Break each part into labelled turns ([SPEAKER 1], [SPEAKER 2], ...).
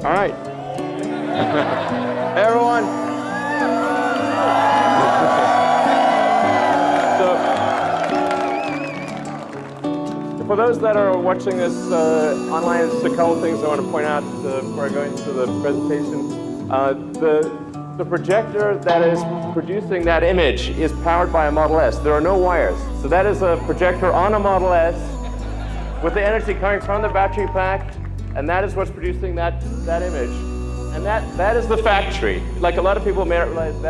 [SPEAKER 1] All right. Hey, everyone. So, for those that are watching this online, there's a couple things I want to point out before I go into the presentation. The projector that is producing that image is powered by a Model S. There are no wires. So that is a projector on a Model S with the energy coming from the battery pack, and that is what's producing that image. And that is the factory. Like a lot of people may not realize,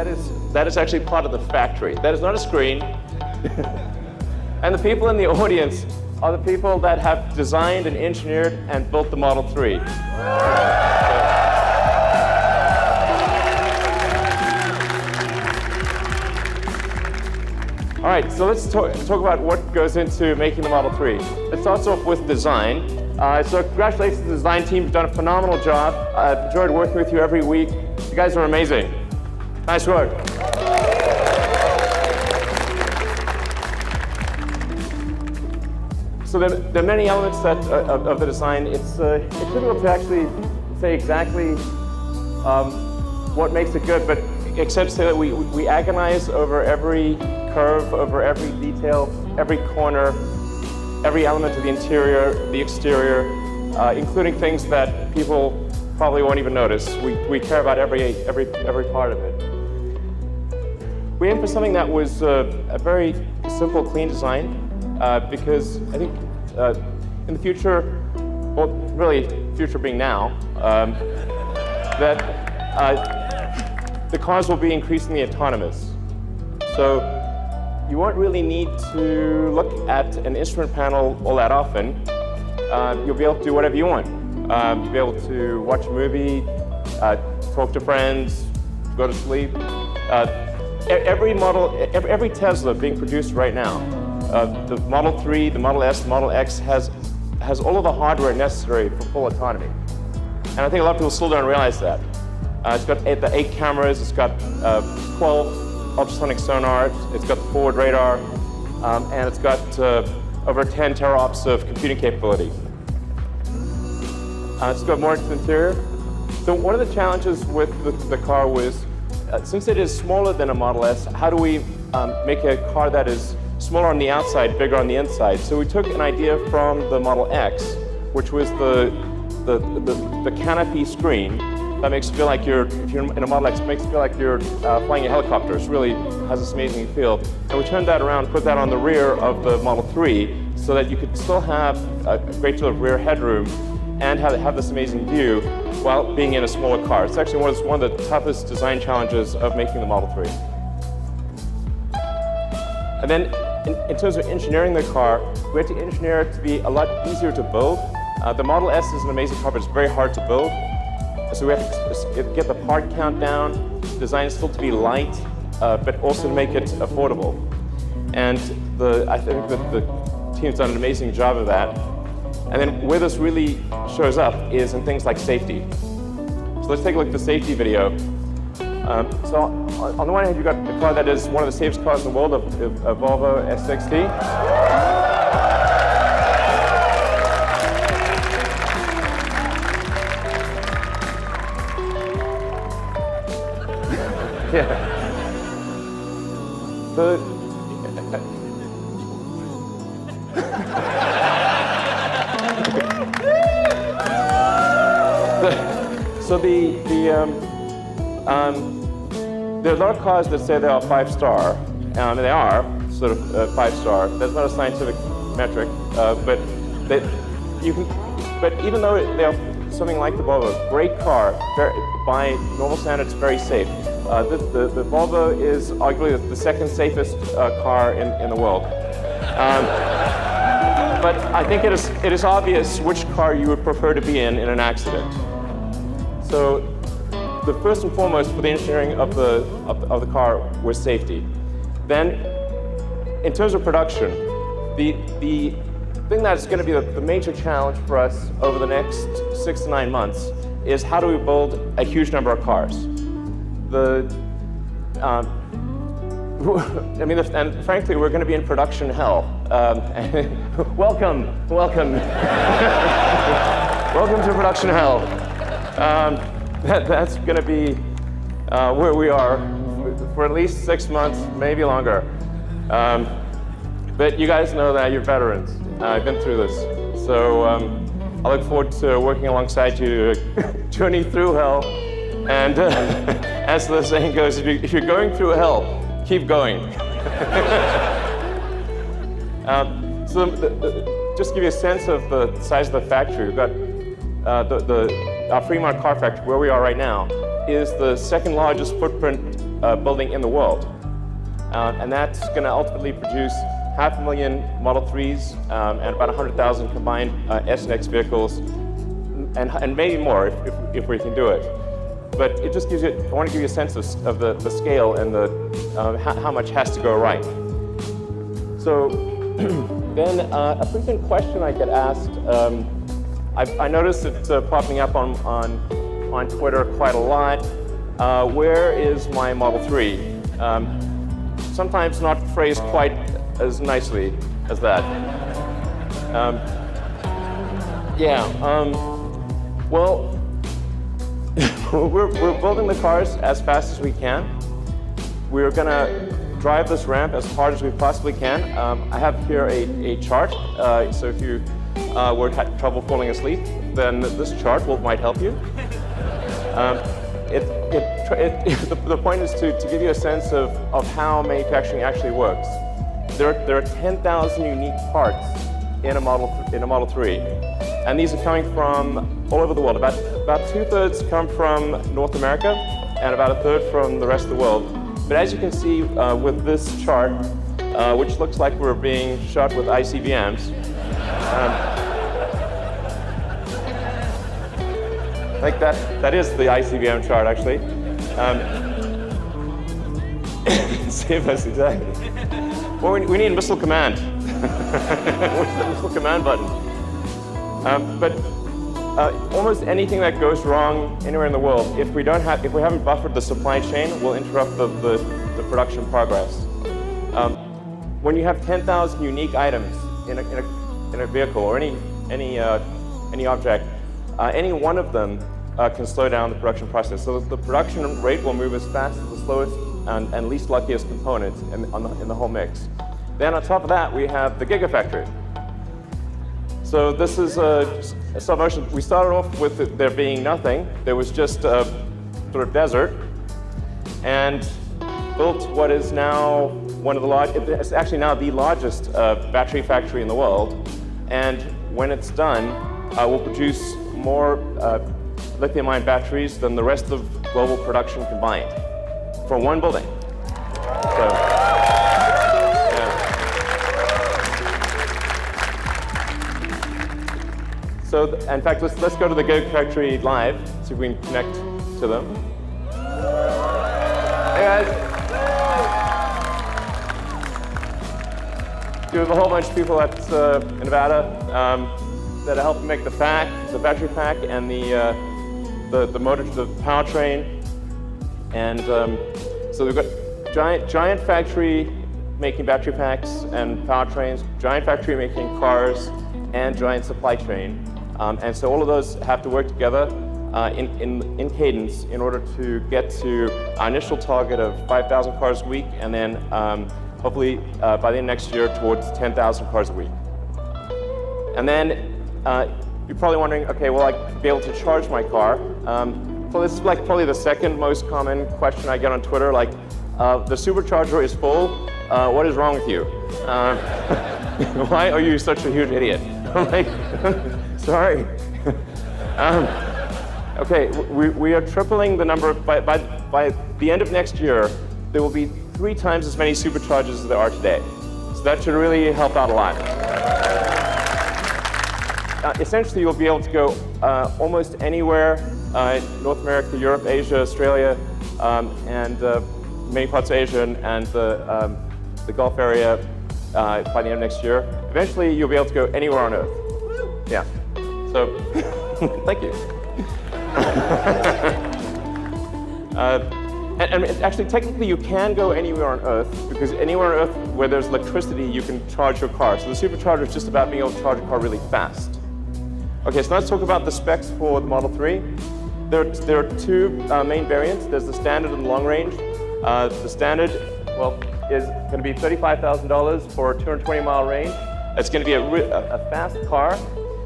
[SPEAKER 1] that is actually part of the factory. That is not a screen. And the people in the audience are the people that have designed and engineered and built the Model 3. All right, so let's talk about what goes into making the Model 3. It starts off with design. So congratulations to the design team. You've done a phenomenal job. I've enjoyed working with you every week. You guys are amazing. Nice work. So there are many elements of the design. It's difficult to actually say exactly what makes it good, but except to say that we agonize over every curve, over every detail, every corner, every element of the interior, the exterior, including things that people probably won't even notice. We care about every part of it. We aimed for something that was a very simple, clean design, because I think in the future, well, really, future being now, that the cars will be increasingly autonomous. So you won't really need to look at an instrument panel all that often. You'll be able to do whatever you want. You'll be able to watch a movie, talk to friends, go to sleep. Every Tesla being produced right now, the Model 3, the Model S, the Model X has all of the hardware necessary for full autonomy. And I think a lot of people still don't realize that. It's got the 8 cameras, it's got 12 ultrasonic sonar, it's got the forward radar, and it's got over 10 teraops of computing capability. Let's go more into the interior. So one of the challenges with the car was, since it is smaller than a Model S, how do we make a car that is smaller on the outside, bigger on the inside? So we took an idea from the Model X, which was the canopy screen. That makes you feel like if you're in a Model X, it makes you feel like you're flying a helicopter. It really has this amazing feel. And we turned that around, put that on the rear of the Model 3, so that you could still have a great deal of rear headroom and have this amazing view while being in a smaller car. It's actually one of the toughest design challenges of making the Model 3. And then in terms of engineering the car, we had to engineer it to be a lot easier to build. The Model S is an amazing car, but it's very hard to build. So we have to get the part count down, design it still to be light, but also to make it affordable. And I think that the team's done an amazing job of that. And then where this really shows up is in things like safety. So let's take a look at the safety video. So on the one hand, you've got the car that is one of the safest cars in the world, a Volvo S60. Yeah. There are a lot of cars that say they are 5-star, and they are sort of 5-star. That's not a scientific metric, but even though they are something like the Volvo, great car, by normal standards, very safe. The Volvo is arguably the second safest car in the world. But I think it is obvious which car you would prefer to be in an accident. So the first and foremost for the engineering of the car was safety. Then, in terms of production, the thing that's going to be the major challenge for us over the next 6 to 9 months is how do we build a huge number of cars. And frankly, we're going to be in production hell. Welcome. Welcome to production hell. That's going to be where we are for at least 6 months, maybe longer. But you guys know that you're veterans. I've been through this. So I look forward to working alongside you to journey through hell. And as the saying goes, if you're going through hell, keep going. Just to give you a sense of the size of the factory, we've got our Fremont car factory, where we are right now, is the second largest footprint building in the world. And that's going to ultimately produce 500,000 Model 3s and about 100,000 combined S and X vehicles, and maybe more if we can do it. But it just gives you, I want to give you a sense of the scale and how much has to go right. So then a frequent question I get asked, I noticed it popping up on Twitter quite a lot. Where is my Model 3? Sometimes not phrased quite as nicely as that. Well, we're building the cars as fast as we can. We're going to drive this ramp as hard as we possibly can. I have here a chart, so if you were having trouble falling asleep, then this chart might help you. The point is to give you a sense of how manufacturing actually works. There are 10,000 unique parts in a Model 3, and these are coming from all over the world. About 2/3 come from North America, and about 1/3 from the rest of the world. But as you can see with this chart, which looks like we're being shot with ICBMs, I think that is the ICBM chart, actually. Save us, exactly. Well, we need missile command. Where's the missile command button? But almost anything that goes wrong anywhere in the world, if we haven't buffered the supply chain, will interrupt the production progress. When you have 10,000 unique items in a vehicle or any object, any one of them can slow down the production process. So the production rate will move as fast as the slowest and least luckiest component in the whole mix. Then on top of that, we have the Gigafactory. So this is a stop motion. We started off with there being nothing. There was just a sort of desert, and built what is now one of the largest, it's actually now the largest battery factory in the world. And when it's done, we'll produce more lithium-ion batteries than the rest of global production combined for one building. So, yeah. So in fact, let's go to the Gigafactory live, see if we can connect to them. Hey guys. There's a whole bunch of people at in Nevada that are helping make the battery pack, and the motor, the powertrain, and so we've got giant factory making battery packs and powertrains, giant factory making cars, and giant supply chain, and so all of those have to work together in cadence in order to get to our initial target of 5,000 cars a week, and then hopefully by the end of next year towards 10,000 cars a week. And then you're probably wondering, okay, will I be able to charge my car? So this is like probably the second most common question I get on Twitter, like, the supercharger is full, what is wrong with you? Why are you such a huge idiot? I'm like, sorry. Okay, we are tripling the number, by the end of next year, there will be 3 times as many superchargers as there are today. So that should really help out a lot. Essentially, you'll be able to go almost anywhere, North America, Europe, Asia, Australia, and many parts of Asia and the Gulf area by the end of next year. Eventually, you'll be able to go anywhere on Earth. Yeah. So, thank you. And actually, technically, you can go anywhere on Earth, because anywhere on Earth where there's electricity, you can charge your car. So the supercharger is just about being able to charge a car really fast. Okay, so let's talk about the specs for the Model 3. there are two main variants. There's the standard and the long range. The standard, well, is going to be $35,000 for a 220-mile range. It's going to be a fast car,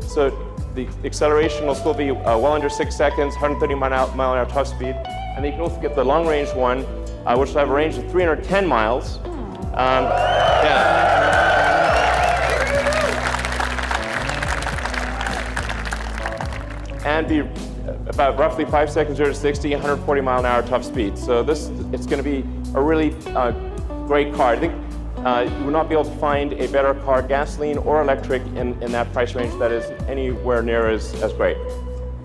[SPEAKER 1] so the acceleration will still be well under 6 seconds, 130 mile an hour top speed. And then you can also get the long range one, which will have a range of 310 miles. And be about roughly 5 seconds 0 to 60, 140 mile an hour top speed. So it's going to be a really great car. I think you will not be able to find a better car, gasoline or electric, in that price range that is anywhere near as great.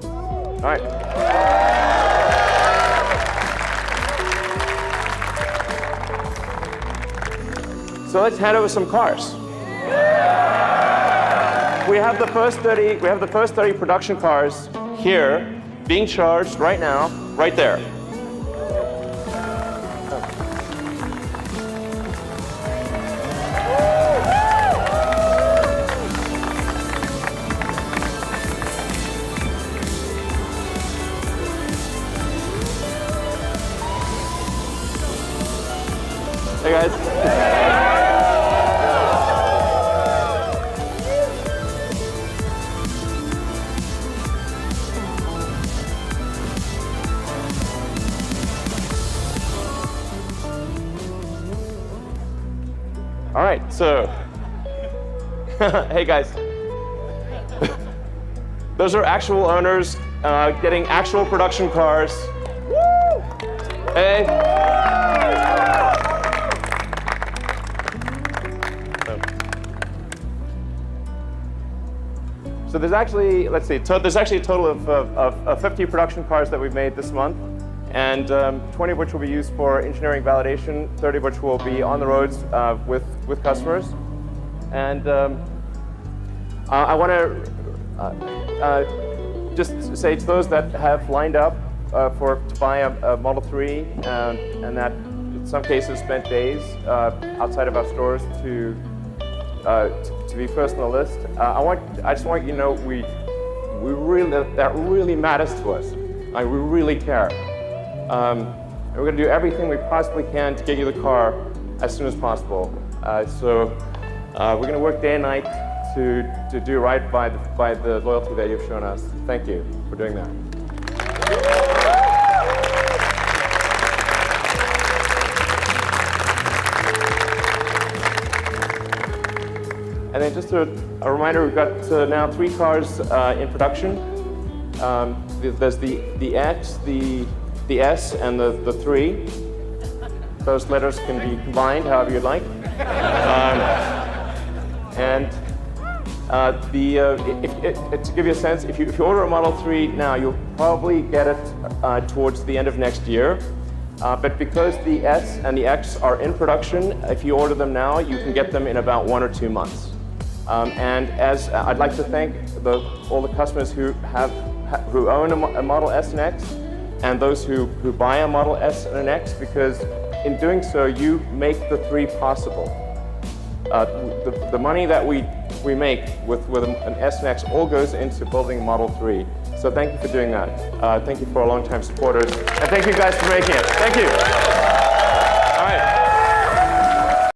[SPEAKER 1] All right. So let's head over some cars. We have the first 30 production cars here being charged right now, right there. Hey guys. All right, so, hey guys. Those are actual owners getting actual production cars. Woo! Hey. So there's actually, let's see, there's actually a total of 50 production cars that we've made this month, and 20 of which will be used for engineering validation, 30 of which will be on the roads with customers. And I want to just say to those that have lined up to buy a Model 3 and that in some cases spent days outside of our stores to be first on the list. I just want you to know that really matters to us. We really care. And we're going to do everything we possibly can to get you the car as soon as possible. So we're going to work day and night to do right by the loyalty that you've shown us. Thank you for doing that. And then just a reminder, we've got now 3 cars in production. There's the X, the S, and the 3. Those letters can be combined however you'd like. To give you a sense, if you order a Model 3 now, you'll probably get it towards the end of next year. But because the S and the X are in production, if you order them now, you can get them in about 1 or 2 months. And as I'd like to thank all the customers who own a Model S and X, and those who buy a Model S and an X, because in doing so, you make the 3 possible. The money that we make with an S and X all goes into building Model 3. So thank you for doing that. Thank you for our longtime supporters, and thank you guys for making it. Thank you.